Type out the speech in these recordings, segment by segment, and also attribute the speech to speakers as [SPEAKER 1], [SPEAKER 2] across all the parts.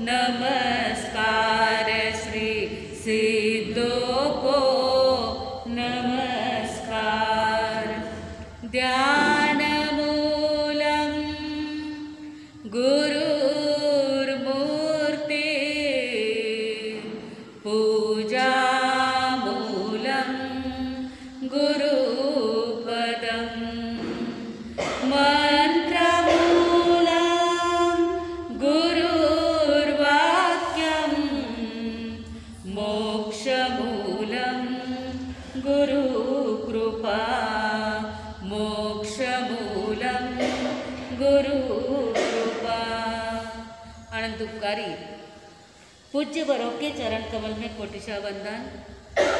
[SPEAKER 1] नमस्कार, श्री सिद्धों को नमस्कार। ध्यान मूलम गुरुर्मूर्ति, पूजा मूलम गुरुपदम, मंत्रमूलम गुरुर्वाक्यम, मोक्षमूलम गुरुकृपा, मोक्षमूलम गुरुकृपा। अनंतुपकारी पूज्य वरों के चरण कमल में कोटिशा वंदन।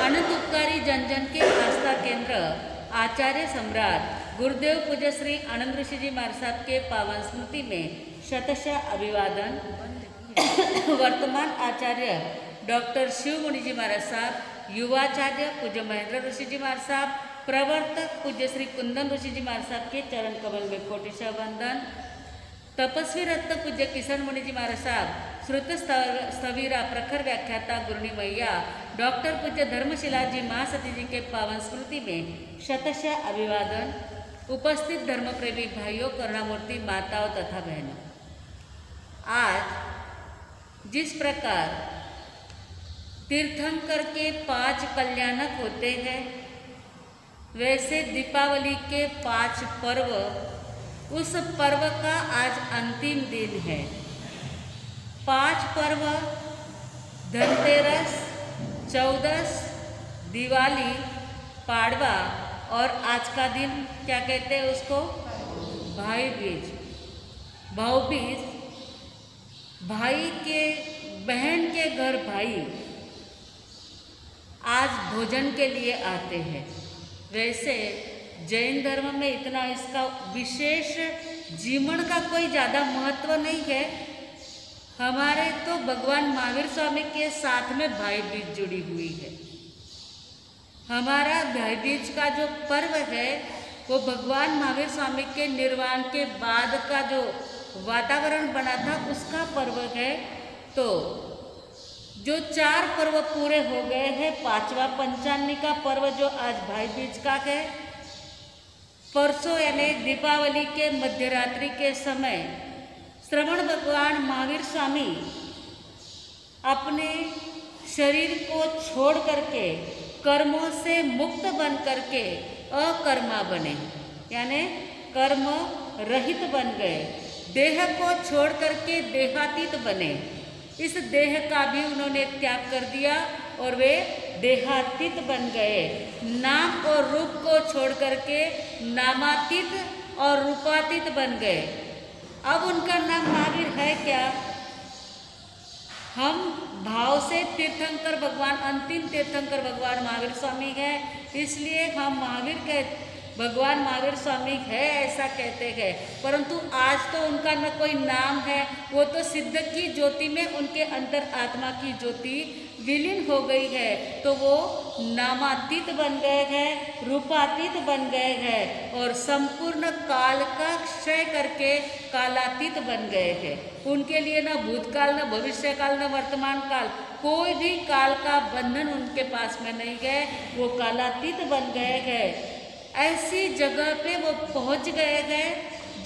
[SPEAKER 1] अनंतुपकारी जन जन के आस्था केंद्र आचार्य सम्राट गुरुदेव पूज्य श्री आनंद ऋषि जी महाराज साहब के पावन स्मृति में शतशः अभिवादन। वर्तमान आचार्य डॉक्टर शिव मुनि जी महाराज साहब, युवाचार्य पूज्य महेंद्र ऋषि जी महाराज साहब, प्रवर्तक पूज्य श्री कुंदन ऋषि जी महाराज साहब के चरण कमल में कोटिशा वंदन। तपस्वी रत्न पूज्य किशन मुनि जी महाराज साहब, श्रुत स्थवीरा प्रखर व्याख्याता गुरुनी मैया डॉक्टर पूज्य धर्मशिला जी महासती जी के पावन स्मृति में शतशः अभिवादन। उपस्थित धर्मप्रेमी भाइयों, करुणामूर्ति माताओं तथा बहनों, आज जिस प्रकार तीर्थंकर के 5 कल्याणक होते हैं, वैसे दीपावली के 5 पर्व, उस पर्व का आज अंतिम दिन है। 5 पर्व धनतेरस, चौदस, दिवाली, पाड़वा और आज का दिन क्या कहते हैं उसको, भाई बीज। भाऊबीज, भाई के बहन के घर भाई आज भोजन के लिए आते हैं। वैसे जैन धर्म में इतना इसका विशेष जीवन का कोई ज़्यादा महत्व नहीं है। हमारे तो भगवान महावीर स्वामी के साथ में भाई बीज जुड़ी हुई है। हमारा भाई बीज का जो पर्व है वो भगवान महावीर स्वामी के निर्वाण के बाद का जो वातावरण बना था उसका पर्व है। तो जो 4 पर्व पूरे हो गए हैं, 5वां पंचान्नी का पर्व जो आज भाई बीज का है, परसों यानी दीपावली के मध्यरात्रि के समय श्रवण भगवान महावीर स्वामी अपने शरीर को छोड़ करके कर्मों से मुक्त बन करके अकर्मा बने, यानी कर्म रहित बन गए। देह को छोड़ करके देहातीत बने। इस देह का भी उन्होंने त्याग कर दिया और वे देहातीत बन गए। नाम और रूप को छोड़ करके नामातीत और रूपातीत बन गए। अब उनका नाम महावीर है क्या? हम भाव से तीर्थंकर भगवान, अंतिम तीर्थंकर भगवान महावीर स्वामी है, इसलिए हम महावीर के भगवान महावीर स्वामी है ऐसा कहते हैं। परंतु आज तो उनका न कोई नाम है, वो तो सिद्ध की ज्योति में उनके अंदर आत्मा की ज्योति विलीन हो गई है। तो वो नामातीत बन गए हैं, रूपातीत बन गए हैं और संपूर्ण काल का क्षय करके कालातीत बन गए हैं। उनके लिए न भूतकाल, न भविष्यकाल, न वर्तमान काल, कोई भी काल का बंधन उनके पास में नहीं है। वो कालातीत बन गए हैं। ऐसी जगह पे वो पहुंच गए हैं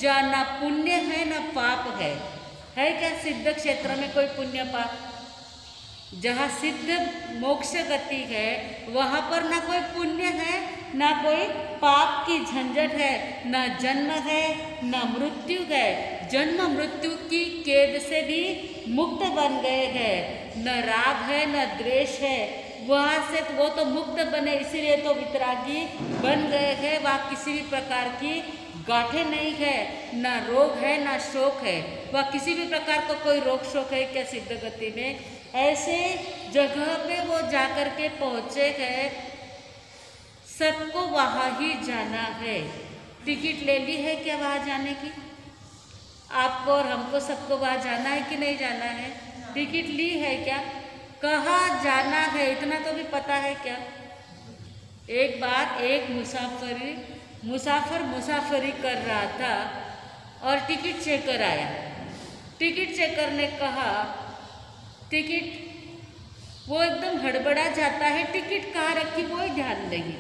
[SPEAKER 1] जहाँ ना पुण्य है ना पाप है। क्या सिद्ध क्षेत्र में कोई पुण्य पाप? जहाँ सिद्ध मोक्ष गति है वहाँ पर ना कोई पुण्य है ना कोई पाप की झंझट है, ना जन्म है ना मृत्यु है। जन्म मृत्यु की कैद से भी मुक्त बन गए हैं। न राग है न द्वेष है, वहाँ से वो तो मुक्त बने, इसीलिए तो वितरागी बन गए हैं। वहाँ किसी भी प्रकार की गांठें नहीं है, ना रोग है ना शोक है। वह किसी भी प्रकार का कोई रोग शोक है क्या सिद्ध गति में? ऐसे जगह पे वो जाकर के पहुँचे हैं। सबको वहाँ ही जाना है। टिकट ले ली है क्या वहाँ जाने की? आपको और हमको सबको वहाँ जाना है कि नहीं जाना है? टिकट ली है क्या? कहाँ जाना है इतना तो भी पता है क्या? एक बार एक मुसाफिर मुसाफरी कर रहा था और टिकट चेकर आया। टिकट चेकर ने कहा टिकट वो एकदम हड़बड़ा जाता है, टिकट कहाँ रखी वो ही ध्यान नहीं।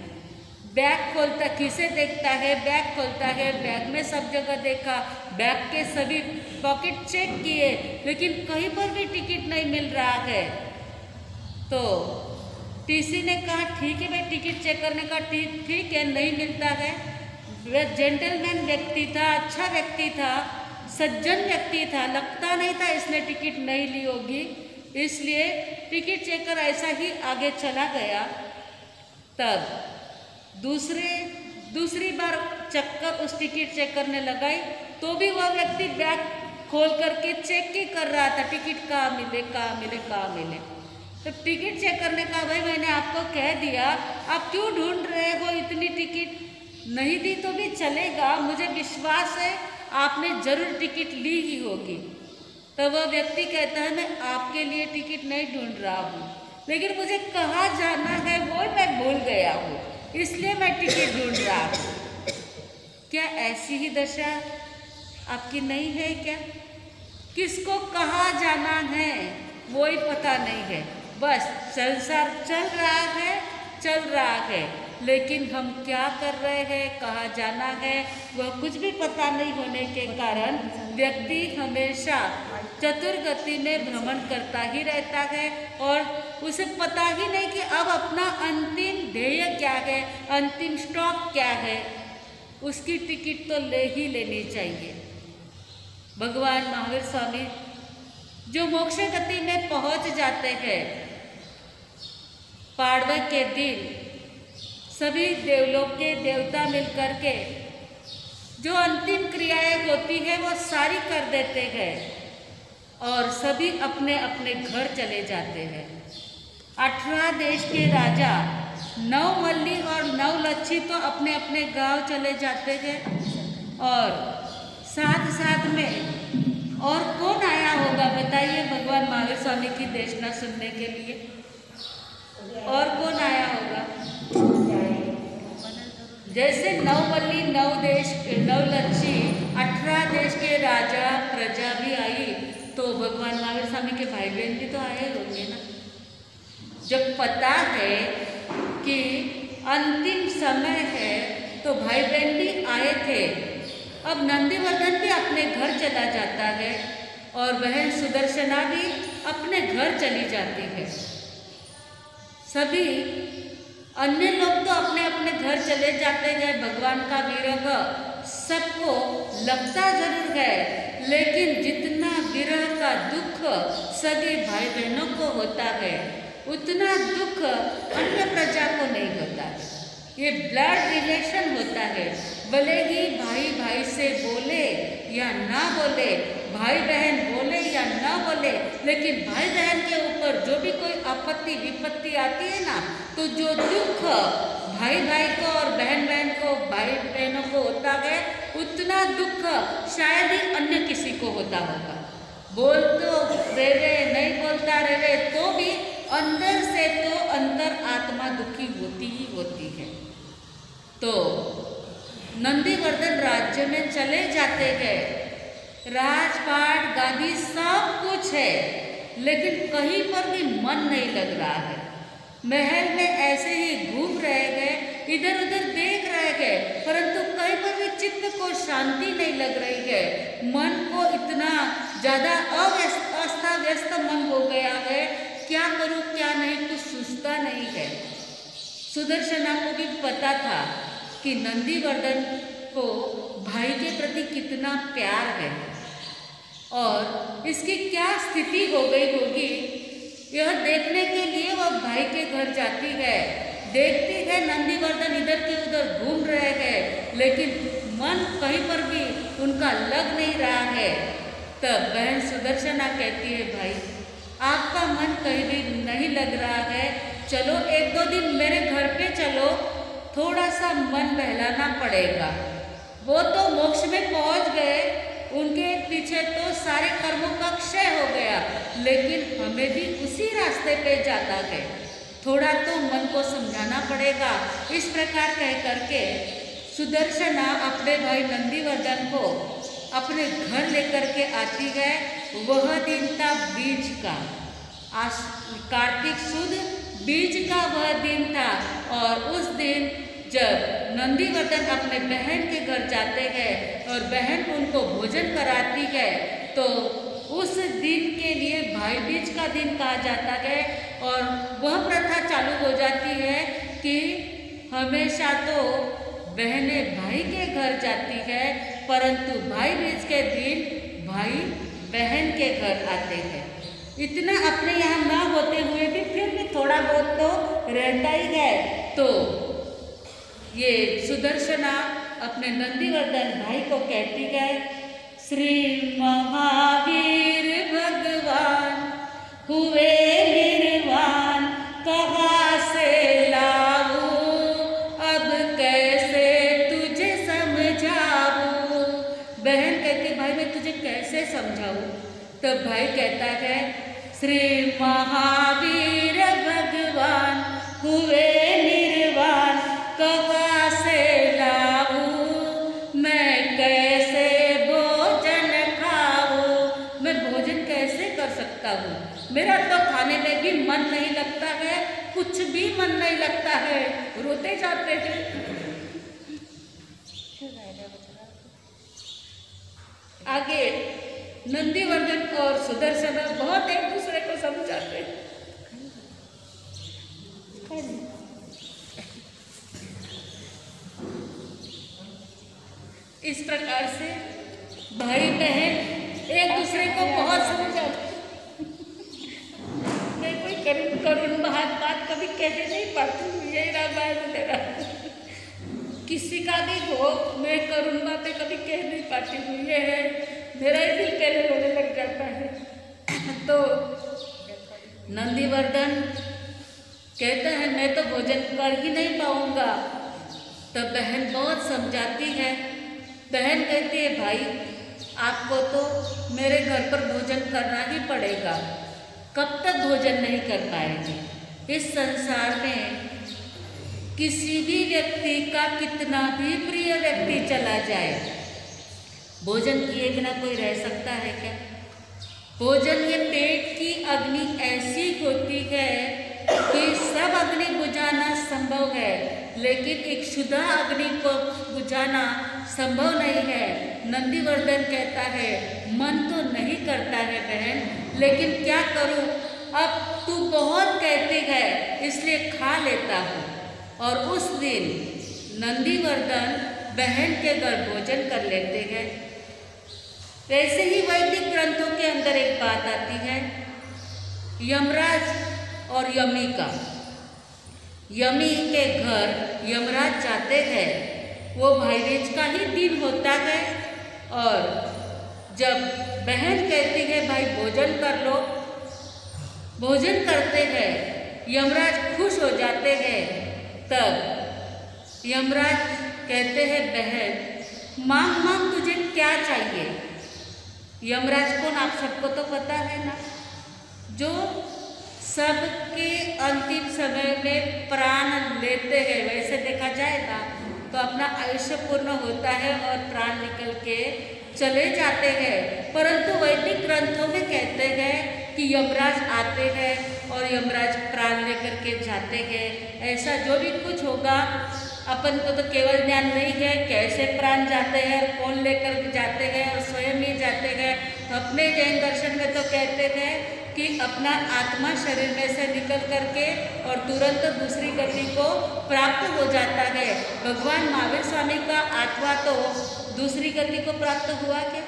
[SPEAKER 1] बैग खोलता, खीसे देखता है, बैग खोलता है, बैग में सब जगह देखा, बैग के सभी पॉकेट चेक किए, लेकिन कहीं पर भी टिकट नहीं मिल रहा है। तो टीसी ने कहा ठीक है भाई, टिकट चेक करने का ठीक है, नहीं मिलता है। वह जेंटलमैन व्यक्ति था, अच्छा व्यक्ति था, सज्जन व्यक्ति था, लगता नहीं था इसने टिकट नहीं ली होगी, इसलिए टिकट चेकर ऐसा ही आगे चला गया। तब दूसरी बार चक्कर उस टिकट चेक करने लगाई तो भी वह व्यक्ति बैग खोल करके चेक ही कर रहा था, टिकट कहाँ मिले कहाँ मिले कहाँ मिले। तो टिकट चेक करने का भाई मैंने आपको कह दिया, आप क्यों ढूंढ रहे हो इतनी टिकट, नहीं दी तो भी चलेगा, मुझे विश्वास है आपने जरूर टिकट ली ही होगी। तो वह व्यक्ति कहता है मैं आपके लिए टिकट नहीं ढूंढ रहा हूँ, लेकिन मुझे कहाँ जाना है वो मैं भूल गया हूँ, इसलिए मैं टिकट ढूंढ रहा हूँ। क्या ऐसी ही दशा आपकी नहीं है क्या? किसको कहाँ जाना है वो ही पता नहीं है, बस संसार चल रहा है, लेकिन हम क्या कर रहे हैं, कहाँ जाना है वह कुछ भी पता नहीं होने के कारण व्यक्ति हमेशा चतुर्गति में भ्रमण करता ही रहता है और उसे पता ही नहीं कि अब अपना अंतिम ध्येय क्या है, अंतिम स्टॉप क्या है। उसकी टिकट तो ले ही लेनी चाहिए। भगवान महावीर स्वामी जो मोक्ष गति में पहुंच जाते हैं, पाड़वे के दिन सभी देवलोक के देवता मिलकर के जो अंतिम क्रियाएं होती है वो सारी कर देते हैं और सभी अपने अपने घर चले जाते हैं। 18 देश के राजा नवमल्ली और नवलच्छी तो अपने अपने गांव चले जाते हैं और साथ साथ में और कौन आया होगा बताइए भगवान महावीर स्वामी की देशना सुनने के लिए? और कौन आया होगा? जैसे नवमल्ली नवलच्छी 18 देश के राजा प्रजा भी आई, तो भगवान महावीर स्वामी के भाई बहन भी तो आए होंगे ना। जब पता है कि अंतिम समय है तो भाई बहन भी आए थे। अब नंदीवर्धन भी अपने घर चला जाता है और बहन सुदर्शना भी अपने घर चली जाती है। सभी अन्य लोग तो अपने अपने घर चले जाते हैं। भगवान का विरह सबको लगता जरूर है, लेकिन जितना विरह का दुख सगे भाई बहनों को होता है उतना दुख अन्य प्रजा को नहीं होता है। ये ब्लड रिलेशन होता है, भले ही भाई भाई से बोले या ना बोले, भाई बहन बोले या ना बोले, लेकिन भाई बहन के ऊपर जो भी कोई आपत्ति विपत्ति आती है ना, तो जो दुख भाई भाई को और बहन बहन को भाई बहनों को होता है उतना दुख शायद ही अन्य किसी को होता होगा। बोल तो रेवे, नहीं बोलता रेवे, तो भी अंदर से तो अंतर आत्मा दुखी होती ही होती है। तो नंदीवर्धन राज्य में चले जाते हैं, राजपाट गादी सब कुछ है, लेकिन कहीं पर भी मन नहीं लग रहा है। महल में ऐसे ही घूम रहे हैं, इधर उधर देख रहे हैं, परंतु कहीं पर भी चित्त को शांति नहीं लग रही है। मन को इतना ज़्यादा अस्त व्यस्त मन हो गया है, क्या करूं क्या नहीं, कुछ सूझता नहीं है। सुदर्शना को भी पता था कि नंदीवर्धन को भाई के प्रति कितना प्यार है और इसकी क्या स्थिति हो गई होगी, यह देखने के लिए वह भाई के घर जाती है। देखती है नंदीवर्धन इधर के उधर घूम रहे हैं, लेकिन मन कहीं पर भी उनका लग नहीं रहा है। तब बहन सुदर्शना कहती है, भाई आपका मन कहीं भी नहीं लग रहा है, चलो 1-2 दिन मेरे घर पे चलो, थोड़ा सा मन बहलाना पड़ेगा। वो तो मोक्ष में पहुंच गए, उनके पीछे तो सारे कर्मों का क्षय हो गया, लेकिन हमें भी उसी रास्ते पे जाता है, थोड़ा तो मन को समझाना पड़ेगा। इस प्रकार कह करके सुदर्शना अपने भाई नंदीवर्धन को अपने घर लेकर के आती है। वह दिन था बीज का, आज कार्तिक शुद्ध बीज का वह दिन था और उस दिन जब नंदीवर्धन अपने बहन के घर जाते हैं और बहन उनको भोजन कराती है तो उस दिन के लिए भाई बीज का दिन कहा जाता है और वह प्रथा चालू हो जाती है कि हमेशा तो बहनें भाई के घर जाती है परंतु भाई बीज के दिन भाई बहन के घर आते हैं। इतना अपने यहाँ ना होते हुए भी फिर भी थोड़ा बहुत तो रहता ही है। तो ये सुदर्शना अपने नंदीवर्धन भाई को कहती है, श्री महावीर भगवान हुए निर्वाण कहाँ से लाऊं, अब कैसे तुझे समझाऊं। बहन कहती भाई मैं तुझे कैसे समझाऊं। तब भाई कहता है, श्री महावीर भगवान हुए निर्वाण कहाँ से लाऊं, मैं कैसे भोजन खाऊं। मैं भोजन कैसे कर सकता हूँ, मेरा तो खाने में भी मन नहीं लगता है, कुछ भी मन नहीं लगता है, रोते जाते हैं। आगे नंदीवर्धन और सुदर्शना बहुत एक दूसरे को समझाते हैं। इस प्रकार से भाई बहन एक दूसरे को बहुत समझाते हैं। मैं कोई करुण बात कभी कहने नहीं पाती हूँ, यही रामायण मेरा। किसी का भी हो मैं करुण बातें कभी कह नहीं पाती हूँ, ये है मेरा ही दिल पहले रोने लग जाता है। तो नंदीवर्धन कहता है मैं तो भोजन कर ही नहीं पाऊंगा। तब बहन बहुत समझाती है। बहन कहती है भाई आपको तो मेरे घर पर भोजन करना ही पड़ेगा, कब तक भोजन नहीं कर पाएंगे। इस संसार में किसी भी व्यक्ति का कितना भी प्रिय व्यक्ति चला जाए, भोजन किए बिना कोई रह सकता है क्या। भोजन ये पेट की अग्नि ऐसी होती है कि सब अग्नि बुझाना संभव है लेकिन एक क्षुधा अग्नि को बुझाना संभव नहीं है। नंदीवर्धन कहता है मन तो नहीं करता है बहन, लेकिन क्या करूं, अब तू बहुत कहती है इसलिए खा लेता हूँ। और उस दिन नंदीवर्धन बहन के घर भोजन कर लेते हैं। वैसे ही वैदिक ग्रंथों के अंदर एक बात आती है यमराज और यमी का। यमी के घर यमराज जाते हैं, वो भाईबीज का ही दिन होता है और जब बहन कहती है भाई भोजन कर लो, भोजन करते हैं, यमराज खुश हो जाते हैं। तब यमराज कहते हैं बहन मांग मांग तुझे क्या चाहिए। यमराज कौन आप सबको तो पता है ना, जो सबके अंतिम समय में प्राण लेते हैं। वैसे देखा जाए ना तो अपना आयुष्य पूर्ण होता है और प्राण निकल के चले जाते हैं, परंतु वैदिक ग्रंथों में कहते हैं कि यमराज आते हैं और यमराज प्राण लेकर के जाते हैं। ऐसा जो भी कुछ होगा अपन को तो केवल ज्ञान नहीं है कैसे प्राण जाते हैं और कौन लेकर जाते हैं और स्वयं ही जाते हैं। अपने जैन दर्शन में तो कहते हैं कि अपना आत्मा शरीर में से निकल करके और तुरंत दूसरी गति को प्राप्त हो जाता है। भगवान महावीर स्वामी का आत्मा तो दूसरी गति को प्राप्त हुआ क्या,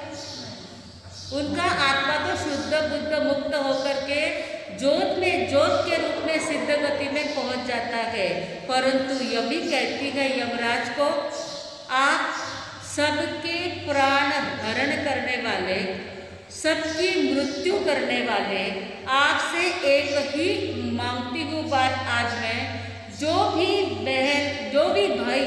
[SPEAKER 1] उनका आत्मा तो शुद्ध बुद्ध मुक्त होकर के ज्योत में ज्योत के रूप में सिद्ध गति में पहुंच जाता है। परंतु यमी कहती है यमराज को आप सबके प्राण हरण करने वाले, सबकी मृत्यु करने वाले, आपसे एक ही मांगती हूँ बात आज मैं, जो भी भाई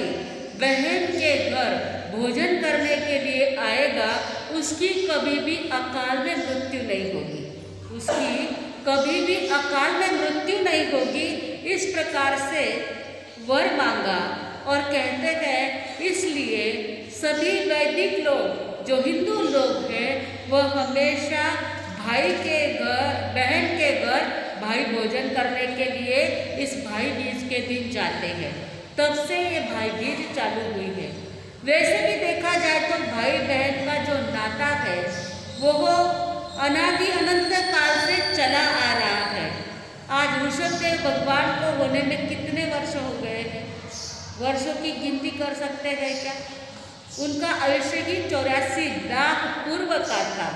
[SPEAKER 1] बहन के घर भोजन करने के लिए आएगा उसकी कभी भी अकाल में मृत्यु नहीं होगी, उसकी कभी भी अकाल में मृत्यु नहीं होगी। इस प्रकार से वर मांगा और कहते हैं इसलिए सभी वैदिक लोग जो हिंदू लोग हैं वह हमेशा भाई के घर बहन के घर भाई भोजन करने के लिए इस भाई बीज के दिन जाते हैं। तब से ये भाई बीज चालू हुई है। वैसे भी देखा जाए तो भाई बहन का जो नाता है वो अनादि अनंत काल से चला आ रहा है। आज ऋषभदेव भगवान को होने में कितने वर्ष हो गए हैं? वर्षों की गिनती कर सकते हैं क्या? उनका आयुष्य ही 84 लाख पूर्व का था।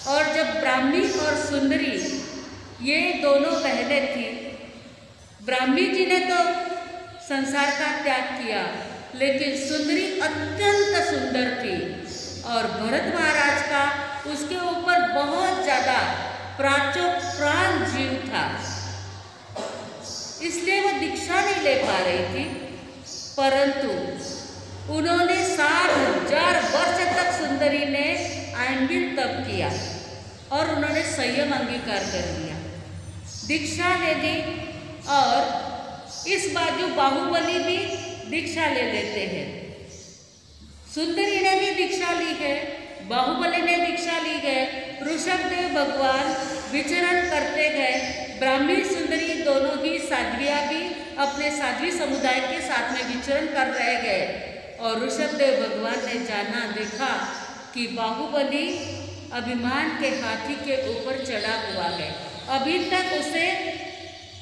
[SPEAKER 1] और जब ब्राह्मी और सुंदरी ये दोनों बहनें थी, ब्राह्मी जी ने तो संसार का त्याग किया, लेकिन सुंदरी अत्यंत सुंदर थी और भरत महाराज का उसके ऊपर बहुत ज़्यादा प्राण जीव था, इसलिए वो दीक्षा नहीं ले पा रही थी। परंतु उन्होंने 60,000 वर्ष तक सुंदरी ने आयनबिल तप किया और उन्होंने संयम अंगीकार कर लिया, दीक्षा ले ली। और इस बाजू बाहुबली भी दीक्षा ले लेते हैं। सुंदरी ने भी दीक्षा ली है, बाहुबली ने दीक्षा ली है। ऋषभदेव भगवान विचरण करते गए। ब्राह्मी सुंदरी दोनों ही साध्वियाँ भी अपने साध्वी समुदाय के साथ में विचरण कर रहे गए। और ऋषभदेव भगवान ने जाना देखा कि बाहुबली अभिमान के हाथी के ऊपर चढ़ा हुआ है। अभी तक उसे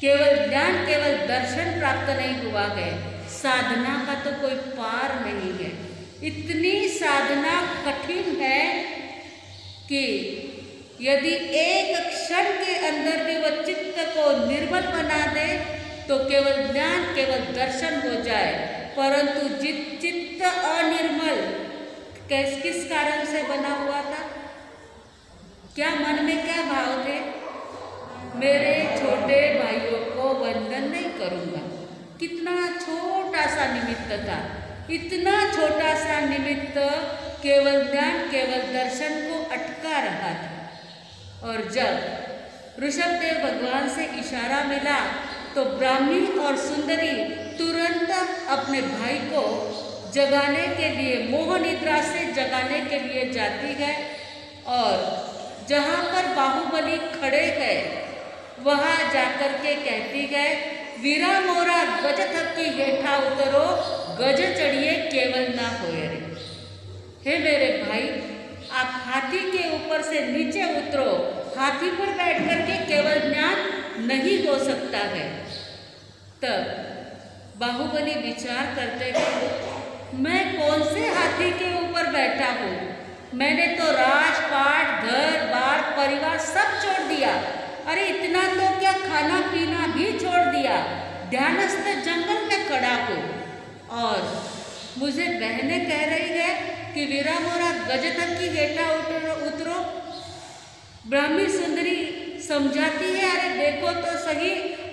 [SPEAKER 1] केवल ज्ञान, केवल दर्शन प्राप्त नहीं हुआ है, साधना का तो कोई पार नहीं है। इतनी साधना कठिन है कि यदि एक क्षण के अंदर भी वह चित्त को निर्मल बना दे तो केवल ज्ञान, केवल दर्शन हो जाए। परंतु चित्त अनिर्मल किस कारण से बना हुआ था? क्या मन में क्या भाव थे? मेरे छोटे भाइयों को वंदन नहीं करूँगा। कितना छोटा सा निमित्त था, इतना छोटा सा निमित्त केवल ज्ञान, केवल दर्शन को अटका रहा था। और जब ऋषभदेव भगवान से इशारा मिला तो ब्राह्मी और सुंदरी तुरंत अपने भाई को जगाने के लिए, मोह निद्रा से जगाने के लिए जाती है। और जहाँ पर बाहुबली खड़े हैं वहाँ जाकर के कहती है, वीरा मोरा गज थकी हेठा उतरो, गज चढ़िए केवल ना होए रे। हे मेरे भाई, आप हाथी के ऊपर से नीचे उतरो। हाथी पर बैठ कर के केवल ज्ञान नहीं हो सकता है। तब बाहुबली विचार करते हैं, मैं कौन से हाथी के ऊपर बैठा हूँ? मैंने तो राजपाट, घर बार, परिवार सब छोड़ दिया। अरे इतना तो क्या, खाना पीना भी छोड़ दिया। ध्यानस्थ जंगल में खड़ा हूँ और मुझे बहनें कह रही है कि वीरा मोरा गज तक की हेठा उतरो। ब्राह्मी सुंदरी समझाती है, अरे देखो तो सही,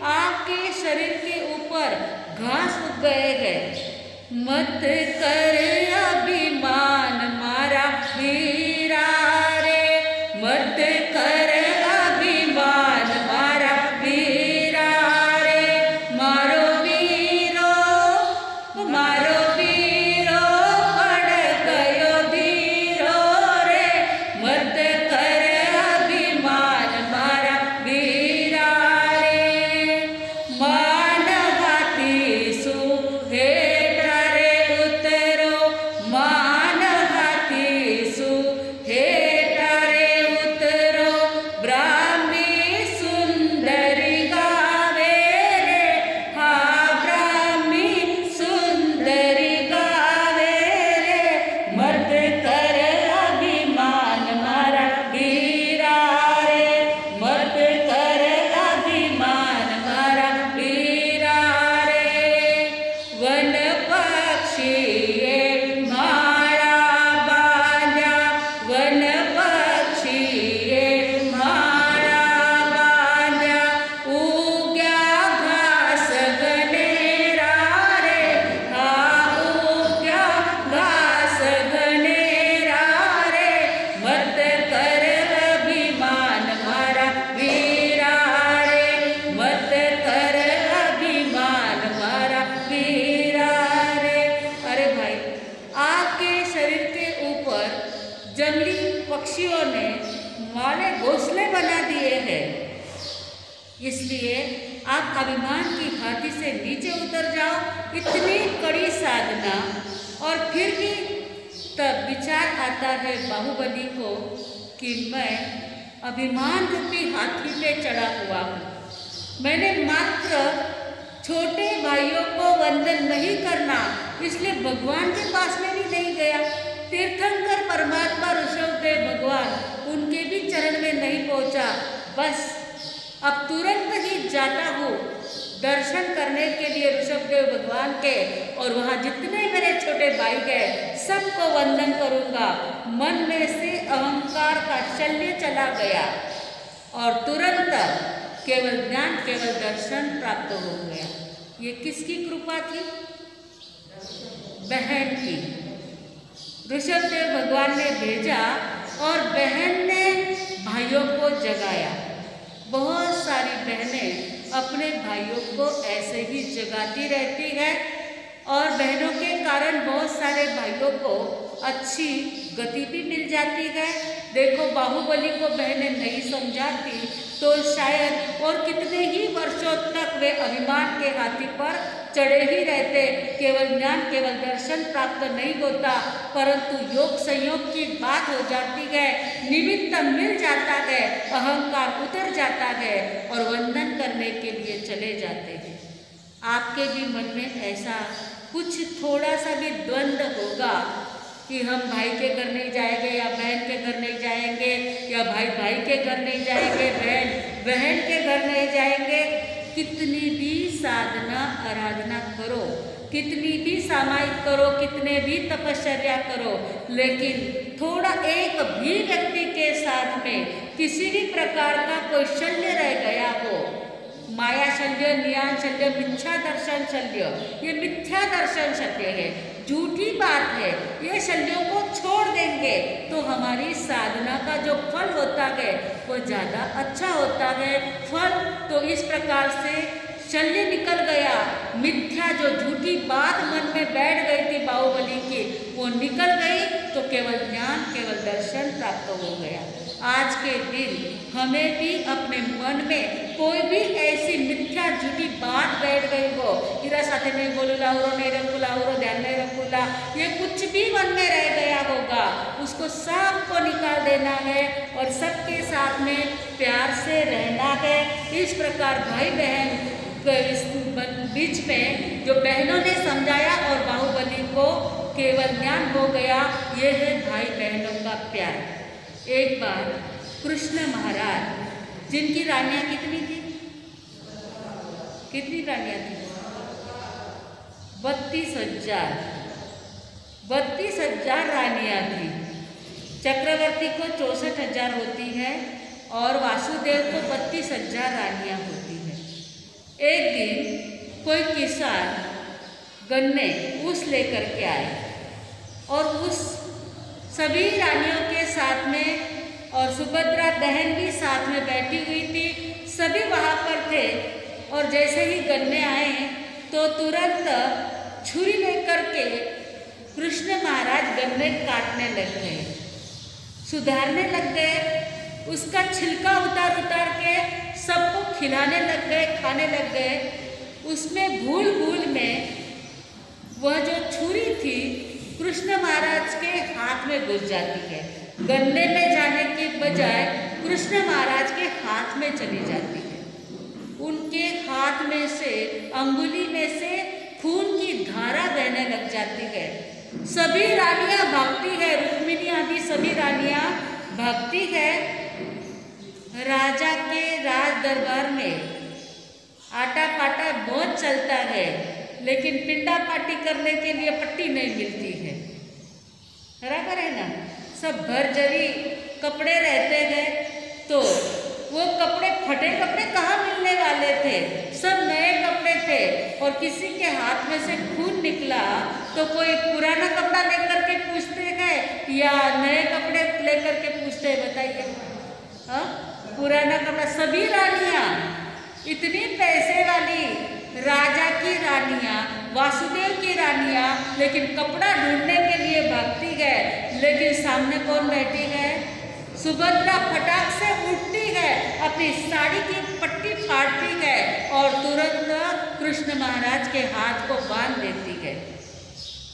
[SPEAKER 1] आपके शरीर के ऊपर घास उग गए हैं। मत कर अभिमान मारा वीरा रे, मत कर अभिमान मारा वीरा रे। मारो वीरो, मारो वीरो, पड़ गयो धीरो रे। मत कर अभिमान मारा वीरा रे। मान हाथी सु हेठा रे उतरो, मान इसलिए आप अभिमान की हाथी से नीचे उतर जाओ, इतनी कड़ी साधना, और फिर भी तब विचार आता है बाहुबली को कि मैं अभिमान रूपी हाथी पे चढ़ा हुआ हूँ। मैंने मात्र छोटे भाइयों को वंदन नहीं करना, इसलिए भगवान के पास में भी नहीं गया। तीर्थंकर परमात्मा ऋषभदेव भगवान उनके भी चरण में नहीं पहुँचा। बस अब तुरंत ही जाता हूँ दर्शन करने के लिए ऋषभदेव भगवान के, और वहाँ जितने मेरे छोटे भाई गए सबको वंदन करूँगा। मन में से अहंकार का शल्य चला गया और तुरंत केवल ज्ञान, केवल दर्शन प्राप्त हो गया। ये किसकी कृपा थी? बहन की। ऋषभदेव भगवान ने भेजा और बहन ने भाइयों को जगाया। बहुत सारी बहनें अपने भाइयों को ऐसे ही जगाती रहती है, और बहनों के कारण बहुत सारे भाइयों को अच्छी गति भी मिल जाती है। देखो, बाहुबली को बहनें नहीं समझाती तो शायद और कितने ही वर्षों तक वे अभिमान के हाथी पर चढ़े ही रहते, केवल ज्ञान, केवल दर्शन प्राप्त नहीं होता। परंतु योग संयोग की बात हो जाती है, निमित्त मिल जाता है, अहंकार उतर जाता है और वंदन करने के लिए चले जाते हैं। आपके भी मन में ऐसा कुछ थोड़ा सा भी द्वंद्व होगा कि हम भाई के घर नहीं जाएंगे या बहन के घर नहीं जाएंगे, या भाई भाई के घर नहीं जाएंगे, बहन बहन के घर नहीं जाएंगे। कितनी भी साधना आराधना करो, कितनी भी सामायिक करो, कितने भी तपश्चर्या करो, लेकिन थोड़ा एक भी व्यक्ति के साथ में किसी भी प्रकार का कोई शल्य रह गया हो, माया शल्य, नियान शल्य, मिथ्या दर्शन शल्य, ये मिथ्या दर्शन शल्य है, झूठी बात है। ये शल्यों को छोड़ देंगे तो हमारी साधना का जो फल होता है वो ज़्यादा अच्छा होता है। फल तो इस प्रकार से शल्य निकल गया, मिथ्या जो झूठी बात मन में बैठ गई थी बाहुबली की, वो निकल गई तो केवल ज्ञान, केवल दर्शन प्राप्त हो गया। आज के दिन हमें भी अपने मन में कोई भी ऐसी मिथ्या झूठी बात बैठ गई हो, इरा साथे नहीं बोलूला, उरो नहीं रखूला, उरो ध्यान नहीं रखूला, ये कुछ भी मन में रह गया होगा, उसको सबको निकाल देना है और सबके साथ में प्यार से रहना है। इस प्रकार भाई बहन बीच में जो बहनों ने समझाया और बाहुबली को केवल ज्ञान हो गया, ये है भाई बहनों का प्यार। एक बार कृष्ण महाराज, जिनकी रानियां कितनी थी? कितनी रानियां थी? 32,000। 32,000 रानियां थी। चक्रवर्ती को 64,000 होती है और वासुदेव को 32,000 रानियां होती है। एक दिन कोई किसान गन्ने उस लेकर के आए और उस सभी रानियों के साथ में, और सुभद्रा बहन भी साथ में बैठी हुई थी, सभी वहाँ पर थे। और जैसे ही गन्ने आए तो तुरंत छुरी लेकर के कृष्ण महाराज गन्ने काटने लग गए, सुधारने लग गए, उसका छिलका उतार उतार के सबको खिलाने लग गए, खाने लग गए। उसमें भूल भूल में वह जो छुरी थी कृष्ण महाराज के हाथ में घुस जाती है। गन्ने में जाने के बजाय कृष्ण महाराज के हाथ में चली जाती है। उनके हाथ में से, अंगुली में से खून की धारा बहने लग जाती है। सभी रानियां भागती है, रुक्मिणी आदि सभी रानियां भागती है। राजा के राज दरबार में आटा पाटा बहुत चलता है, लेकिन पिंडा पाटी करने के लिए पट्टी नहीं मिलती है। बराबर है ना? सब भरजरी कपड़े रहते हैं, तो वो कपड़े, फटे कपड़े कहाँ मिलने वाले थे? सब नए कपड़े थे। और किसी के हाथ में से खून निकला तो कोई पुराना कपड़ा लेकर के पूछते हैं या नए कपड़े लेकर के पूछते हैं? बताइए। हाँ, पुराना कपड़ा। सभी रानियाँ, इतनी पैसे वाली राजा की रानियाँ, वासुदेव की रानियाँ, लेकिन कपड़ा ढूंढने के लिए भागती है। लेकिन सामने कौन बैठी है? सुभद्रा फटाक से उठती है, अपनी साड़ी की पट्टी फाड़ती कृष्ण महाराज के हाथ को बांध देती है।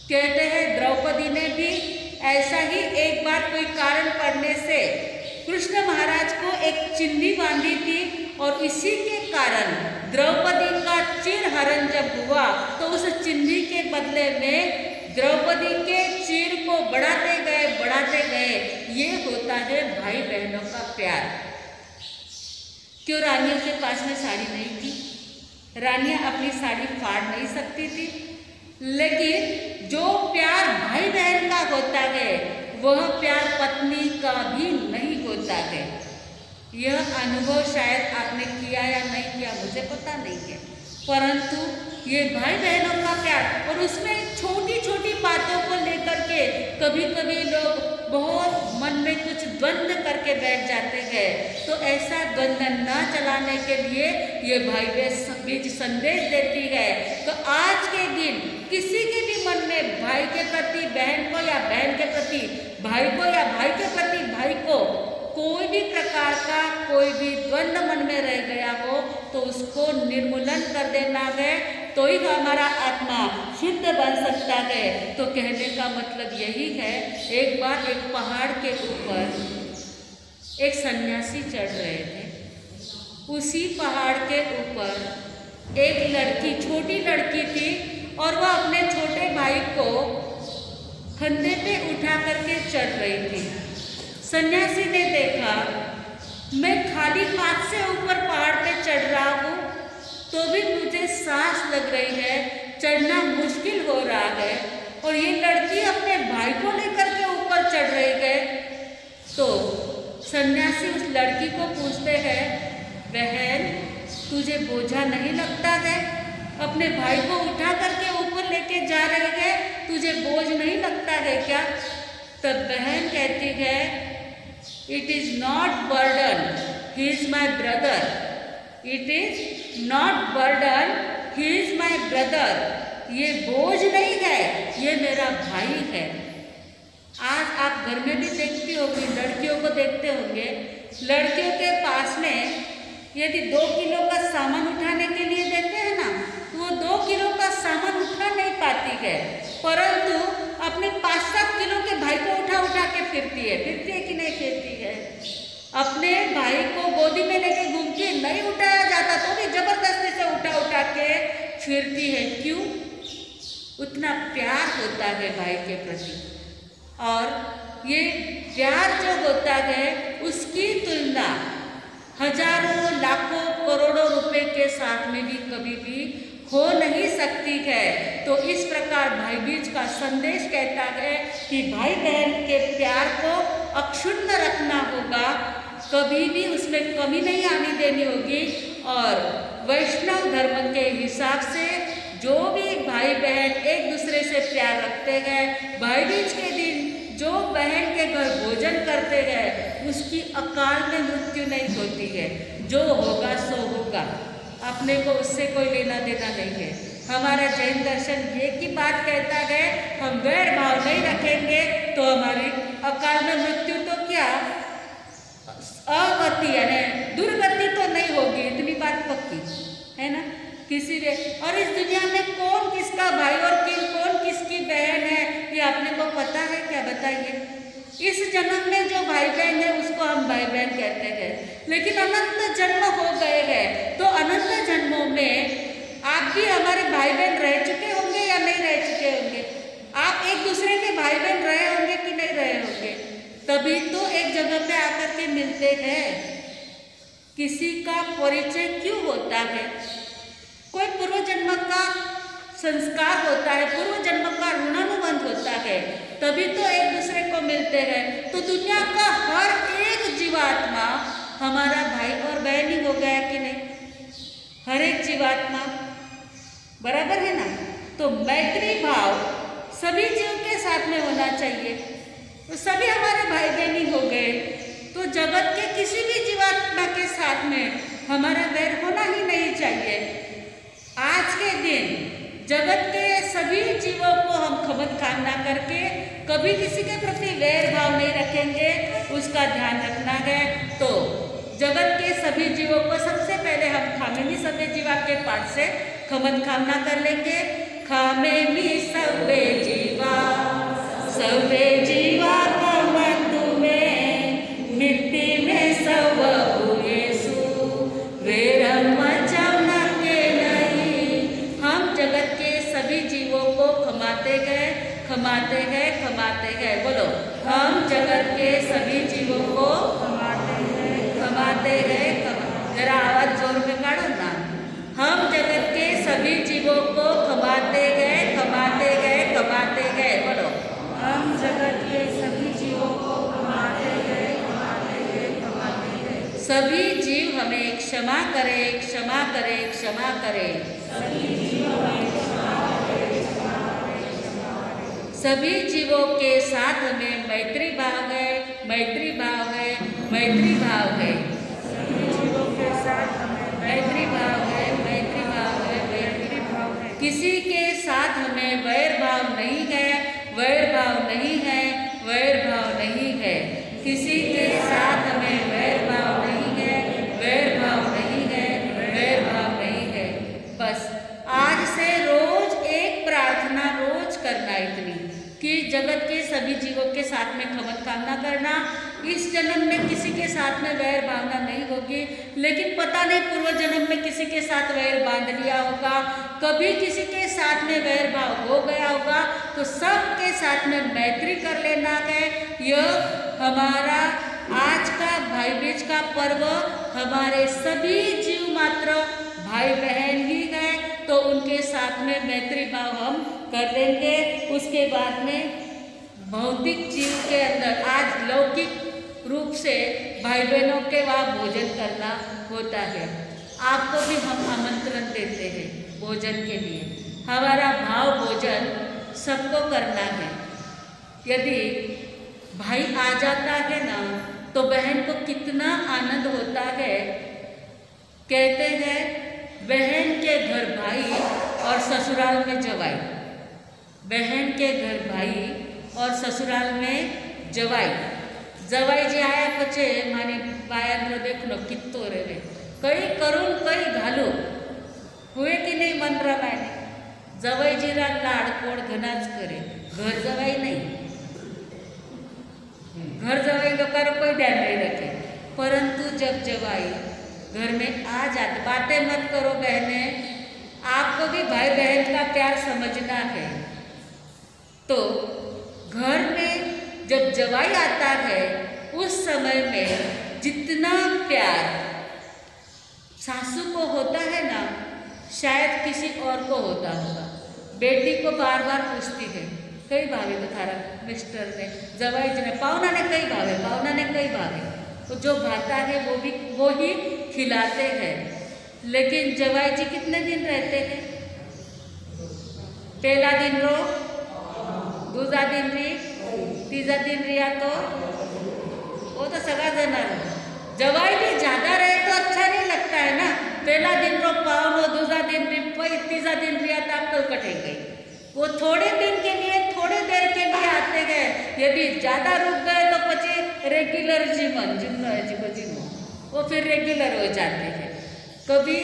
[SPEAKER 1] कहते हैं द्रौपदी ने भी ऐसा ही एक बार कोई कारण पड़ने से कृष्ण महाराज को एक चिन्नी बांधी थी और इसी के कारण द्रौपदी का चिरहरण जब हुआ तो उस चिन्नी के बदले में द्रौपदी के चीर को बढ़ाते गए। ये होता है भाई बहनों का प्यार। क्यों रानियों के पास में साड़ी नहीं थी? रानियां अपनी साड़ी फाड़ नहीं सकती थी, लेकिन जो प्यार भाई बहन का होता है वह प्यार पत्नी का भी नहीं होता है। यह अनुभव शायद आपने किया या नहीं किया मुझे पता नहीं है, परंतु ये भाई बहनों का प्यार और उसमें छोटी छोटी बातों को लेकर के कभी कभी लोग बहुत मन में कुछ द्वंद्व करके बैठ जाते हैं। तो ऐसा द्वंद्व न चलाने के लिए ये भाई बीज संदेश देती है। तो आज के दिन किसी के भी मन में भाई के प्रति बहन को या बहन के प्रति भाई को या भाई के प्रति भाई को कोई भी प्रकार का कोई भी द्वंद्व मन में रह गया हो तो उसको निर्मूलन कर देना है, तो ही हमारा आत्मा शुद्ध बन सकता है। तो कहने का मतलब यही है, एक बार एक पहाड़ के ऊपर एक सन्यासी चढ़ रहे थे। उसी पहाड़ के ऊपर एक लड़की, छोटी लड़की थी और वह अपने छोटे भाई को कंधे पे उठा करके चढ़ रही थी। सन्यासी ने देखा मैं खाली हाथ से ऊपर पहाड़ पे चढ़ रहा हूँ तो भी मुझे सांस लग रही है, चढ़ना मुश्किल हो रहा है, और ये लड़की अपने भाई को लेकर के ऊपर चढ़ रही है। तो सन्यासी उस लड़की को पूछते हैं, बहन तुझे बोझा नहीं लगता है? अपने भाई को उठा करके ऊपर लेके जा रही है, तुझे बोझ नहीं लगता है क्या? तब बहन कहती है, it is not burden, he is my brother. It is not burden, he is my brother. ये बोझ नहीं है, ये मेरा भाई है। आज आप घर में भी देखती होंगी, लड़कियों को देखते होंगे, लड़कियों के पास में यदि 2 किलो का सामान उठाने के लिए देते हैं ना, तो वो 2 किलो का सामान उठा नहीं पाती है, परंतु अपने 5-7 किलो के भाई को उठा उठा के फिरती है कि नहीं फिरती है? अपने भाई को गोदी में लेके घूमती है, नहीं उठाया जाता तो भी जबरदस्ती से उठा उठा के फिरती है। क्यों? उतना प्यार होता है भाई के प्रति। और ये प्यार जो होता है उसकी तुलना हजारों लाखों करोड़ों रुपए के साथ में भी कभी भी हो नहीं सकती है। तो इस प्रकार भाई बीज का संदेश कहता है कि भाई बहन के प्यार को अक्षुण्ण रखना होगा, कभी भी उसमें कमी नहीं आने देनी होगी। और वैष्णव धर्म के हिसाब से जो भी भाई बहन एक दूसरे से प्यार रखते हैं, भाई बीज के दिन जो बहन के घर भोजन करते हैं उसकी अकाल में मृत्यु नहीं होती है। जो होगा सो होगा, अपने को उससे कोई लेना देना नहीं है। हमारा जैन दर्शन ये की बात कहता है, हम वैर भाव नहीं रखेंगे तो हमारी अकाल में मृत्यु तो क्या अगति यानी दुर्गति तो नहीं होगी, इतनी बात पक्की है ना। किसी ने और इस दुनिया में कौन किसका भाई और कौन किसकी बहन है ये अपने को पता है क्या? बताइए। इस जन्म में जो भाई बहन है उसको हम भाई बहन कहते हैं, लेकिन अनंत जन्म हो गए हैं, तो अनंत जन्मों में आप भी हमारे भाई बहन रह चुके होंगे या नहीं रह चुके होंगे? आप एक दूसरे के भाई बहन रहे होंगे कि नहीं रहे होंगे? तभी तो एक जगह पे आकर के मिलते हैं। किसी का परिचय क्यों होता है? कोई पूर्व जन्म का संस्कार होता है, पूर्व जन्म का ऋणानुबंध होता है, तभी तो एक दूसरे को मिलते हैं। तो दुनिया का हर एक जीवात्मा हमारा भाई और बहन ही हो गया कि नहीं? हर एक जीवात्मा बराबर है ना। तो मैत्री भाव सभी जीव के साथ में होना चाहिए, तो सभी हमारे भाई बहन ही हो गए। तो जगत के किसी भी जीवात्मा के साथ में हमारा वैर होना ही नहीं चाहिए। आज के दिन जगत के सभी जीवों को हम खमत खाना करके कभी किसी के प्रति वैर भाव नहीं रखेंगे, उसका ध्यान रखना है। तो जगत के सभी जीवों को सबसे पहले हम खामेनी सभ्य जीवा के पाठ से खमन खामना कर लेंगे। खामे मी सवे जीवा खमन तुम्हें, मिट्टी में सब येसु वेरम मचम के नहीं। हम जगत के सभी जीवों को खमाते गए, खमाते गए, खमाते गए। बोलो, हम जगत के सभी जीवों को खमाते गए, खमाते गए। जरा आवाज जोर में काढ़ो ना। हम जगत के सभी जीवों को खमाते गए, खमाते गए, खमाते गए। बोलो, हम जगत के सभी जीवों को खमाते गए, खमाते गए, खमाते गए। सभी जीव हमें क्षमा करे, क्षमा करे, क्षमा करे। सभी जीव हमें क्षमा करे, क्षमा करे, क्षमा करे। सभी जीवों के साथ हमें मैत्री भाव है, मैत्री भाव है, मैत्री भाव है। सभी जीवों के साथ हमें मैत्री भाव है, मैत्री भाव है, मैत्री भाव है। किसी के साथ हमें वैर भाव नहीं है, वैर भाव नहीं है, वैर भाव नहीं है। किसी के साथ हमें वैर भाव नहीं है, वैर भाव नहीं है, वैर भाव नहीं है। बस आज से रोज एक प्रार्थना रोज करना इतनी कि जगत के सभी जीवों के साथ में खमन कामना करना। इस जन्म में किसी के साथ में वैर भावना नहीं होगी, लेकिन पता नहीं पूर्व जन्म में किसी के साथ वैर बांध लिया होगा, कभी किसी के साथ में वैर भाव हो गया होगा, तो सबके साथ में मैत्री कर लेना है। यह हमारा आज का भाई बीज का पर्व हमारे सभी जीव मात्र भाई बहन ही है, तो उनके साथ में मैत्री भाव हम कर लेंगे। उसके बाद में भौतिक जीव के अंदर आज लौकिक रूप से भाई बहनों के वहाँ भोजन करना होता है। आपको भी हम आमंत्रण देते हैं भोजन के लिए। हमारा भाव भोजन सबको करना है। यदि भाई आ जाता है ना, तो बहन को कितना आनंद होता है। कहते हैं बहन के घर भाई और ससुराल में जवाई, बहन के घर भाई और ससुराल में जवाई। जवाई जे आया पछे मानी बायांद्र देखलो कित्तो रे कई करून कई घालो हुए की नहीं मन रमायने। जवाई जीरा लाड कोड घनाच करे, घर जवाई नहीं। घर जवाई लोग कोई ध्यान नहीं रखे, परंतु जब जवाई घर में आ जाते, बातें मत करो बहने, आपको भी भाई बहन का प्यार समझना है। तो घर में जब जवाई आता है उस समय में जितना प्यार सासू को होता है ना, शायद किसी और को होता होगा। बेटी को बार बार पूछती है कई भावे तो थारा मिस्टर ने, जवाई जी ने, पावना ने कई भावे, पावना ने कई भावे, तो जो भाता है वो ही खिलाते हैं। लेकिन जवाई जी कितने दिन रहते हैं? पहला दिन रो, दूसरा दिन री, तीसरा दिन रिया, तो वो तो सगा देना। जवाई भी ज़्यादा रहे तो अच्छा नहीं लगता है ना। पहला दिन रो पावनो, दूसरा दिन री, तीसरा दिन रिया, तो आप तो कटे गई। वो थोड़े दिन के लिए, थोड़ी देर के लिए आते गए। यदि ज़्यादा रुक गए तो पचे रेगुलर जीवन जिम्नो है जीवो वो फिर रेगुलर हो जाते हैं। कभी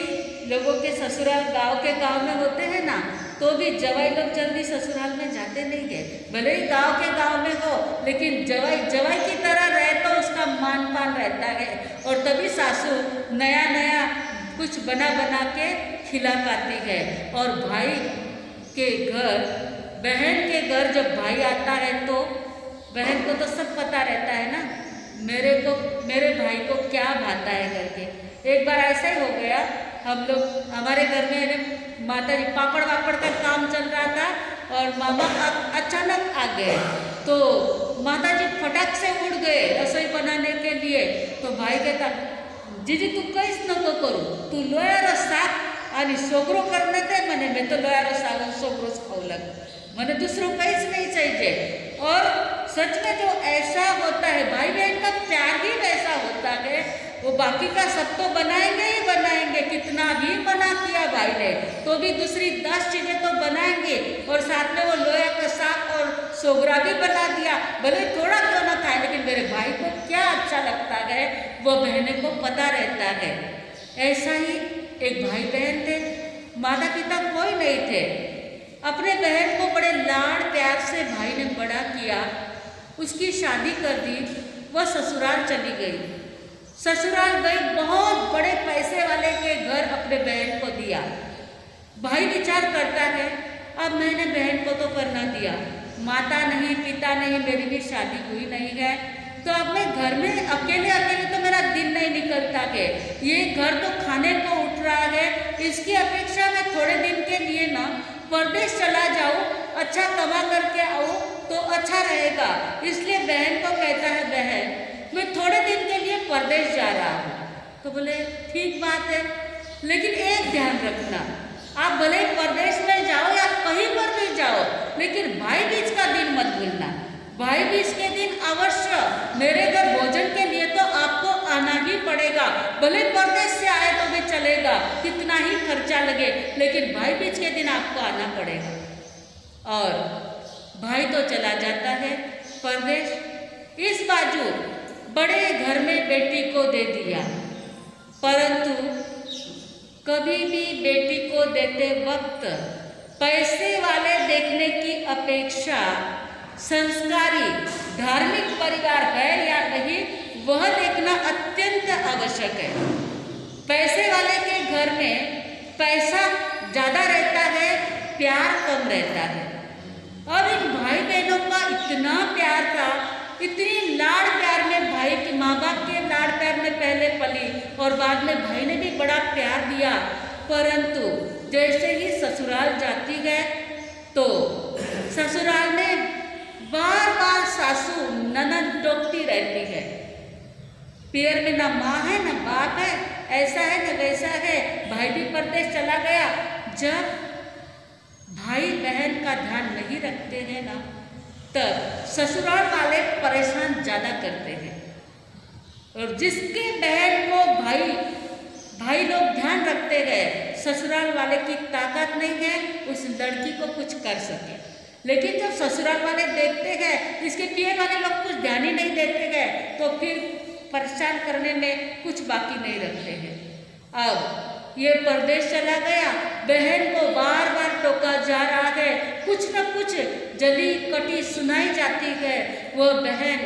[SPEAKER 1] लोगों के ससुराल गांव में होते हैं ना, तो भी जवाई लोग जल्दी ससुराल में जाते नहीं है। भले ही गांव में हो, लेकिन जवाई की तरह रहे तो उसका मान पान रहता है। और तभी सासू नया नया कुछ बना के खिला पाती है। और भाई के घर, बहन के घर जब भाई आता है तो बहन को तो सब पता रहता है ना, मेरे भाई को क्या भाता है करके। एक बार ऐसा ही हो गया, हम लोग हमारे घर में माता जी पापड़ वापड़ का काम चल रहा था और मामा अचानक आ गए, तो माता जी फटाक से उड़ गए रसोई बनाने के लिए। तो भाई कहता, जीजी तू कईच नको करू, तू लोयारो शाक आणि सोगरो करने दे मने, मैं तो लोयारो शाक और सोगरो खाऊ लग, मने दूसरों कईच नहीं चाहिए। और सच में जो ऐसा होता है, भाई बहन का प्यार ही वैसा होता है। वो बाकी का सब तो बनाएंगे ही बनाएंगे, कितना भी मना किया भाई ने तो भी दूसरी 10 चीज़ें तो बनाएंगे। और साथ में वो लोया का साग और सोगरा भी बना दिया, भले थोड़ा क्यों ना खाए, लेकिन मेरे भाई को क्या अच्छा लगता है वो बहने को पता रहता है। ऐसा ही एक भाई बहन थे, माता पिता कोई नहीं थे। अपने बहन को बड़े लाड़ प्यार से भाई ने बड़ा किया, उसकी शादी कर दी, वह ससुराल चली गई। ससुराल गई, बहुत बड़े पैसे वाले के घर अपने बहन को दिया। भाई विचार करता है अब मैंने बहन को तो करना दिया, माता नहीं पिता नहीं, मेरी भी शादी हुई नहीं है, तो अब मैं घर में अकेले अकेले तो मेरा दिन नहीं निकलता है। ये घर तो खाने को उठ रहा है, इसकी अपेक्षा मैं थोड़े दिन के लिए ना परदेश चला जाऊँ, अच्छा कमा करके आऊँ तो अच्छा रहेगा। इसलिए बहन को कहता है बहन मैं थोड़े दिन के लिए परदेश जा रहा हूँ। तो बोले ठीक बात है, लेकिन एक ध्यान रखना, आप भले परदेश में जाओ या कहीं पर भी जाओ, लेकिन भाई बीज का दिन मत भूलना। भाई बीज के दिन अवश्य मेरे घर भोजन के लिए तो आपको आना ही पड़ेगा। भले परदेश से आए तो भी चलेगा, कितना ही खर्चा लगे, लेकिन भाई बीज के दिन आपको आना पड़ेगा। और भाई तो चला जाता है परदेश। इस बाजू बड़े घर में बेटी को दे दिया, परंतु कभी भी बेटी को देते वक्त पैसे वाले देखने की अपेक्षा संस्कारी धार्मिक परिवार है या नहीं, वह देखना अत्यंत आवश्यक है। पैसे वाले के घर में पैसा ज़्यादा रहता है, प्यार कम रहता है। और इन भाई बहनों का इतना प्यार था, इतनी लाड़ प्यार में भाई के माँ बाप के लाड़ प्यार में पहले पली और बाद में भाई ने भी बड़ा प्यार दिया। परंतु जैसे ही ससुराल जाती है तो ससुराल में बार बार सासू ननद टोकती रहती है, पियर में ना माँ है ना बाप है, ऐसा है ना वैसा है, भाई भी परदेश चला गया। जब भाई बहन का ध्यान नहीं रखते हैं ना, तब ससुराल वाले परेशान ज़्यादा करते हैं। और जिसके बहन को भाई लोग ध्यान रखते हैं, ससुराल वाले की ताकत नहीं है उस लड़की को कुछ कर सके। लेकिन जब ससुराल वाले देखते हैं इसके पिए वाले लोग कुछ ध्यान ही नहीं देते हैं, तो फिर परेशान करने में कुछ बाकी नहीं रखते हैं। अब ये परदेश चला गया, बहन को बार बार टोका जा रहा है, कुछ न कुछ जली कटी सुनाई जाती है। वह बहन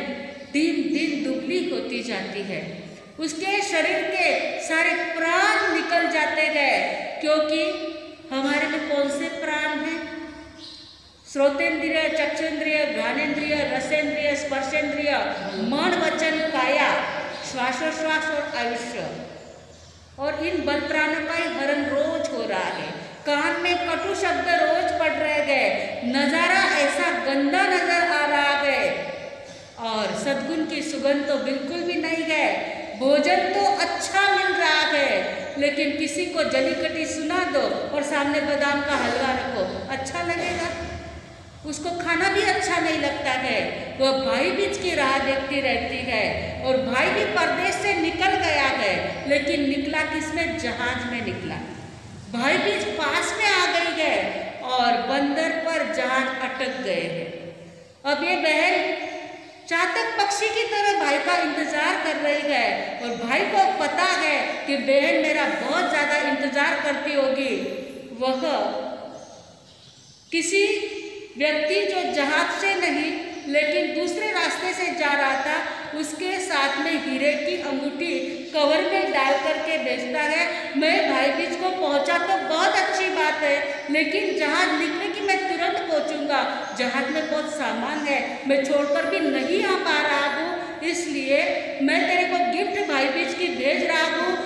[SPEAKER 1] दिन दिन दुबली होती जाती है, उसके शरीर के सारे प्राण निकल जाते हैं। क्योंकि हमारे में कौन से प्राण हैं? श्रोतेंद्रिय, चक्षुंद्रिय, घ्राणेन्द्रिय, रसेंद्रिय, स्पर्शेंद्रिय, मन वचन काया, श्वासोश्वास और आयुष्य। और इन बल प्राणों का ही हरण रोज हो रहा है। कान में कटु शब्द रोज पड़ रहे गए, नजारा ऐसा गंदा नजर आ रहा है और सद्गुण की सुगंध तो बिल्कुल भी नहीं है। भोजन तो अच्छा मिल रहा है, लेकिन किसी को जली कटी सुना दो और सामने बादाम का हलवा रखो, अच्छा लगेगा? उसको खाना भी अच्छा नहीं लगता है। वह भाई बीच की राह देखती रहती है और भाई भी परदेश से निकल गया है, लेकिन निकला किसमें? जहाज में निकला। भाई बीच पास में आ गई है और बंदर पर जहाज अटक गए हैं। अब ये बहन चातक पक्षी की तरह भाई का इंतजार कर रही है और भाई को पता है कि बहन मेरा बहुत ज़्यादा इंतजार करती होगी। वह किसी व्यक्ति जो जहाज से नहीं लेकिन दूसरे रास्ते से जा रहा था, उसके साथ में हीरे की अंगूठी कवर में डाल करके बेचता है। मैं भाई बीच को पहुंचा तो बहुत अच्छी बात है, लेकिन जहाज निकले कि मैं तुरंत पहुंचूंगा, जहाज में बहुत सामान है, मैं छोड़कर भी नहीं आ पा रहा हूँ, इसलिए मैं तेरे को गिफ्ट भाई बीच की भेज रहा हूँ।